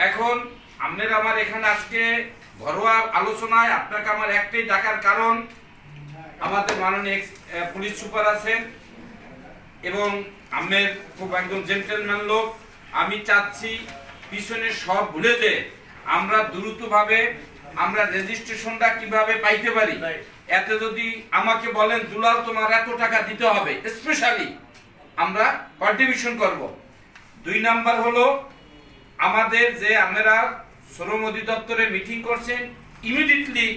এখন আপনার আমার এখানে আজকে ঘরোয়া আলোচনায় আপনাকে আমার একটাই ডাকার কারণ, আমাদের মাননীয় পুলিশ সুপার আছেন এবং আমের খুব একদম জেন্টেলম্যান লোক। আমি চাচ্ছি পিছনে সব ভুলে যে আমরা দ্রুতভাবে আমরা রেজিস্ট্রেশনটা কিভাবে পাইতে পারি। এতে যদি আমাকে বলেন দুলাল তোমার এত টাকা দিতে হবে, স্পেশালি আমরা কন্ট্রিবিউশন করব। 2 নাম্বার হলো আমাদের যে আপনারা শ্রম অধিদপ্তরে মিটিং করছেন, ইমিডিয়েটলি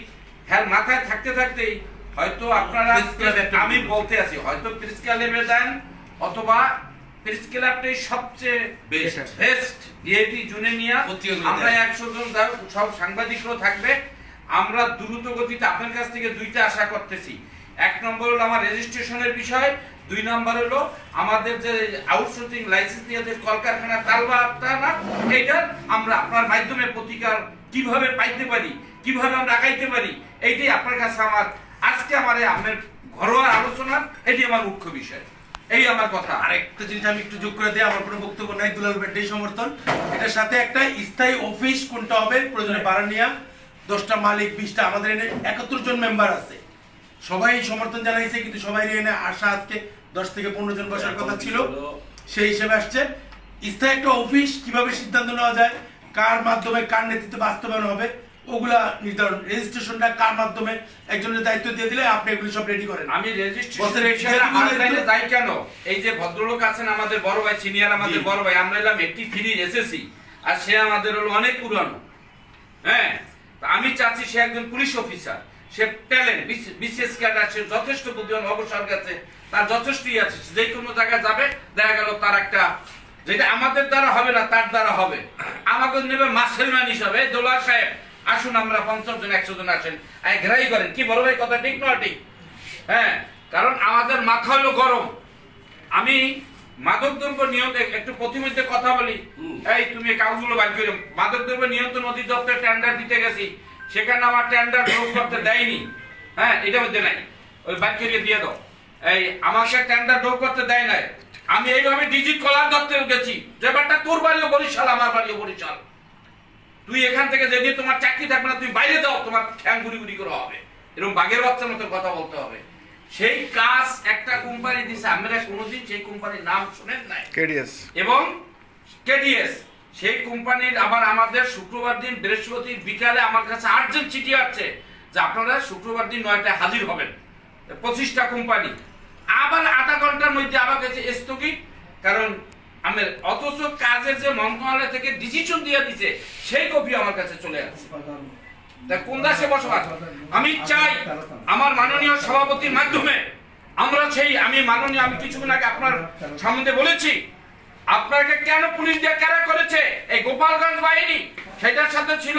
হ্যাঁ মাথায় থাকতে থাকতেই হয়তো আপনারা আমি বলতে আছি হয়তো প্রেস ক্লাবে দেন অথবা প্রেস ক্লাবটাই সবচেয়ে বেস্ট ডিএটি জুনে নিয়ে আমরা 100 জন সব সাংবাদিকরাও থাকবে। আমরা দ্রুত গতিতে আপনার কাছ থেকে 2টা আশা করতেছি। 1 নম্বর হলো আমার রেজিস্ট্রেশনের বিষয়, 2 নম্বর হলো আমাদের যে আউটসোর্সিং লাইসেন্স নিয়ে যে কলকারখানা তালবাটা না, এইটা আমরা আপনার মাধ্যমে প্রতিকার কিভাবে পাইতে পারি, কিভাবে আমরা আগাইতে পারি, এইটাই আপনার কাছে আমার আজকে আমার আপনার ঘরোয়া আলোচনা, এটি আমার মুখ্য বিষয়। এই আমার কথা। আরেকটা জিনিস আমি একটু যোগ করে দিই, আমার কোনো বক্তব্য নাই, দুলাল ভাইয়ের সমর্থন। এটার সাথে একটা স্থায়ী অফিস কোনটা হবে, প্রয়োজনে বারানিয়া 10টা মালিক 20টা, আমাদের এখানে 71 জন মেম্বার আছে, সবাই সমর্থন জানাইছে, কিন্তু সবাই এখানে আসা আজকে 10 থেকে 15 জন বসার কথা ছিল, সেই হিসেবে আসছে। স্থায়ী একটা অফিস কিভাবে সিদ্ধান্ত নেওয়া যায়, কার মাধ্যমে কার নেতৃত্বে বাস্তবায়ন হবে, ওগুলা নির্ধারণ, রেজিস্ট্রেশনটা কার মাধ্যমে একজনের দায়িত্ব দিয়ে দিলে আপনি এগুলো সব রেডি করেন। আমি রেজিস্ট্রেশন যাই কেন, এই যে ভদ্রলোক আছেন আমাদের বড় ভাই, সিনিয়র আমাদের বড় ভাই, আমরা এলাম 83 এসএসসি, আর সে আমাদের হলো অনেক পুরানো। হ্যাঁ, আমি চাচ্ছি সে একজন পুলিশ অফিসার, সে ট্যালেন্ট, বিশেষ ক্যাডার, সে যথেষ্ট বুদ্ধিমান, অবসর গেছে, তার যথেষ্টই আছে, যে কোনো জায়গায় যাবে দেখা গেল তার একটা যেটা আমাদের দ্বারা হবে না তার দ্বারা হবে। আমাকে নেবে মাসেলম্যান হিসাবে, দোলা সাহেব আসুন আমরা 50 জন 100 জন আসেন, ঘেরাই করেন। কি বড় ভাই কথা ঠিক না ঠিক? হ্যাঁ, কারণ আমাদের মাথা হলো গরম। আমি মাদকদ্রব্য নিয়ন্ত্রণ একটু প্রতিমধ্যে কথা বলি, এই তুমি কাগজগুলো বাইর করে। মাদকদ্রব্য নিয়ন্ত্রণ অধিদপ্তর টেন্ডার দিতে গেছি, সেখানে আমার টেন্ডার ড্রপ করতে দেয়নি। হ্যাঁ, এটা মধ্যে নাই, ওই বাইর করে দিয়ে দাও। এই আমাকে টেন্ডার ড্রপ করতে দেয় নাই। আমি এইভাবে ডিজিট কলার দপ্তরে গেছি, যে ব্যাপারটা তোর বাড়িও বরিশাল, আমার বাড়িও বরিশাল, তুই এখান থেকে যদি তোমার চাকরি থাকবে না, তুমি বাইরে দাও, তোমার ঠ্যাং গুড়ি গুড়ি করে হবে, এরকম বাঘের বাচ্চার মতো কথা বলতে হবে। সেই কাজ একটা কোম্পানি দিছে, আমরা কোনোদিন সেই কোম্পানির নাম শুনেন নাই, কেডিএস এবং কেডিএস সেই কোম্পানির আবার আমাদের শুক্রবার দিন বৃহস্পতি বিকালে আমার কাছে আর্জেন্ট চিঠি আসছে যে আপনারা শুক্রবার দিন 9টায় হাজির হবেন। 25টা কোম্পানি আবার 8 ঘন্টার মধ্যে আবার কাছে স্থগিত, কারণ আমি অথচ কাজের যে মন্ত্রণালয় থেকে ডিসিশন দিয়ে দিছে সেই কপি আমার কাছে চলে আসছে। কোন দেশে বসবাস? আমি চাই আমার মাননীয় সভাপতির মাধ্যমে আমরা সেই আমি কিছুক্ষণ আগে আপনার সম্বন্ধে বলেছি, আপনাকে কেন পুলিশ দিয়ে কারা করেছে, এই গোপালগঞ্জ বাহিনী, সেটার সাথে ছিল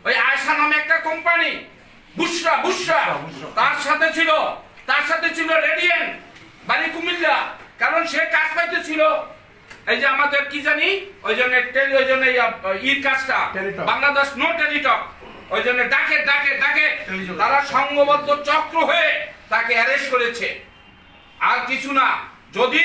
ওই আয়সা নামে একটা কোম্পানি, বুশরা তার সাথে ছিল রেডিয়েন্ট বাড়ি কুমিল্লা, কারণ সে কাজ পাইতেছিল এই যে আমাদের কি জানি ওই জন্য ইর কাজটা বাংলাদেশ নো টেলিটক, ওই জন্য ডাকে তারা সংঘবদ্ধ চক্র হয়ে তাকে অ্যারেস্ট করেছে। আর কিছু না, যদি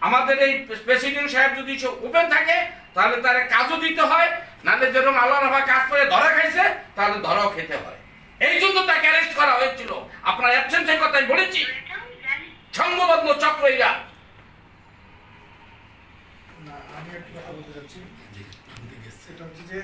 আমাদের এই প্রেসিডেন্ট সাহেব যদি ওপেন থাকে তাহলে তার কাজও দিতে হয়, নাহলে যেরকম আল্লাহ রাফা কাজ করে ধরা খাইছে তাহলে ধরাও খেতে হয়। এই জন্য তাকে অ্যারেস্ট করা হয়েছিল। আপনার অ্যাবসেন্সের কথাই বলেছি, সংঘবদ্ধ চক্র এরা। আমি একটা কথা বলতে চাচ্ছি, সেটা হচ্ছে যে